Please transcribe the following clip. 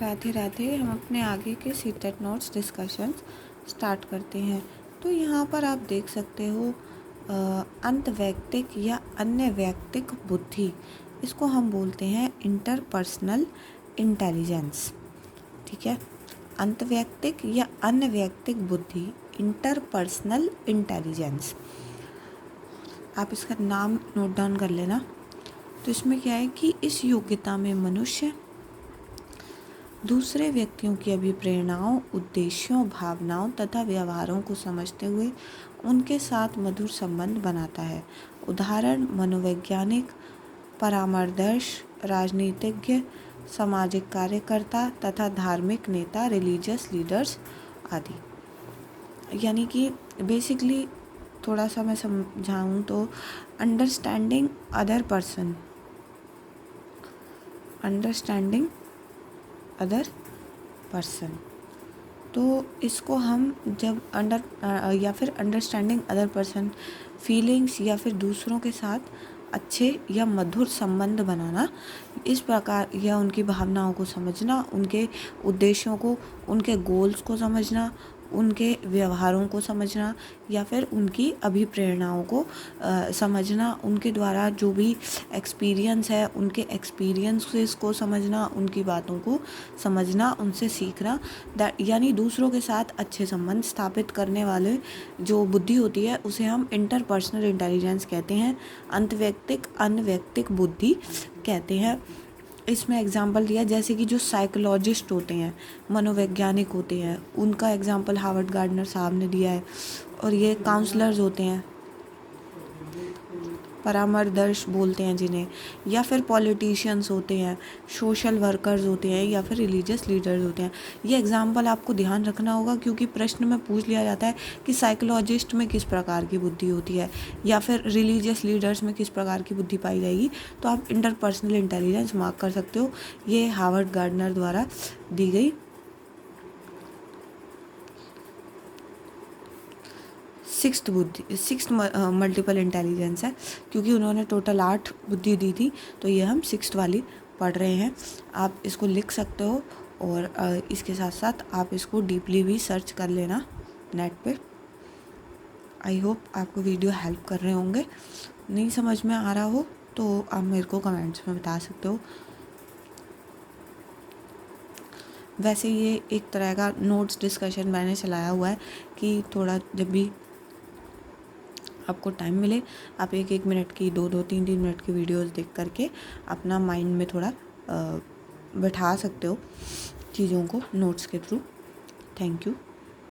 राधे राधे। हम अपने आगे के सीटेट नोट्स डिस्कशन स्टार्ट करते हैं। तो यहाँ पर आप देख सकते हो अंतवैयक्तिक या अन्य वैयक्तिक बुद्धि, इसको हम बोलते हैं इंटरपर्सनल इंटेलिजेंस। ठीक है, अंतवैयक्तिक या अन्य वैयक्तिक बुद्धि, इंटरपर्सनल इंटेलिजेंस। आप इसका नाम नोट डाउन कर लेना। तो इसमें क्या है कि इस योग्यता में मनुष्य दूसरे व्यक्तियों की अभिप्रेरणाओं, उद्देश्यों, भावनाओं तथा व्यवहारों को समझते हुए उनके साथ मधुर संबंध बनाता है। उदाहरण मनोवैज्ञानिक, परामर्श, राजनीतिज्ञ, सामाजिक कार्यकर्ता तथा धार्मिक नेता, रिलीजियस लीडर्स आदि। यानी कि बेसिकली थोड़ा सा मैं समझाऊँ तो understanding other person, understanding other person. तो इसको हम जब या फिर अंडरस्टैंडिंग अदर पर्सन, फीलिंग्स या फिर दूसरों के साथ अच्छे या मधुर संबंध बनाना, इस प्रकार, या उनकी भावनाओं को समझना, उनके उद्देश्यों को, उनके गोल्स को समझना, उनके व्यवहारों को समझना या फिर उनकी अभिप्रेरणाओं को समझना, उनके द्वारा जो भी एक्सपीरियंस है उनके एक्सपीरियंसेस को समझना, उनकी बातों को समझना, उनसे सीखना। यानी दूसरों के साथ अच्छे संबंध स्थापित करने वाले जो बुद्धि होती है उसे हम इंटरपर्सनल इंटेलिजेंस कहते हैं, अंतवैयक्तिक अनवैयक्तिक बुद्धि कहते हैं। इसमें एग्जाम्पल दिया जैसे कि जो साइकोलॉजिस्ट होते हैं, मनोवैज्ञानिक होते हैं, उनका एग्जाम्पल हार्वर्ड गार्डनर साहब ने दिया है। और ये काउंसलर्स होते हैं, परामर्श बोलते हैं जिन्हें, या फिर पॉलिटिशियंस होते हैं, सोशल वर्कर्स होते हैं, या फिर रिलीजियस लीडर्स होते हैं। ये एग्जाम्पल आपको ध्यान रखना होगा क्योंकि प्रश्न में पूछ लिया जाता है कि साइकोलॉजिस्ट में किस प्रकार की बुद्धि होती है या फिर रिलीजियस लीडर्स में किस प्रकार की बुद्धि पाई जाएगी। तो आप इंटरपर्सनल इंटेलिजेंस मार्क कर सकते हो। ये हार्वर्ड गार्डनर द्वारा दी गई सिक्स्थ मल्टीपल इंटेलिजेंस है, क्योंकि उन्होंने टोटल 8 बुद्धि दी थी, तो ये हम 6th वाली पढ़ रहे हैं। आप इसको लिख सकते हो और इसके साथ साथ आप इसको डीपली भी सर्च कर लेना नेट पे। आई होप आपको वीडियो हेल्प कर रहे होंगे। नहीं समझ में आ रहा हो तो आप मेरे को कमेंट्स में बता सकते हो। वैसे ये एक तरह का नोट्स डिस्कशन मैंने चलाया हुआ है कि थोड़ा जब भी आपको टाइम मिले आप 1-1 मिनट की, 2-2, 3-3 मिनट की वीडियोस देख करके अपना माइंड में थोड़ा बैठा सकते हो चीज़ों को नोट्स के थ्रू। Thank you.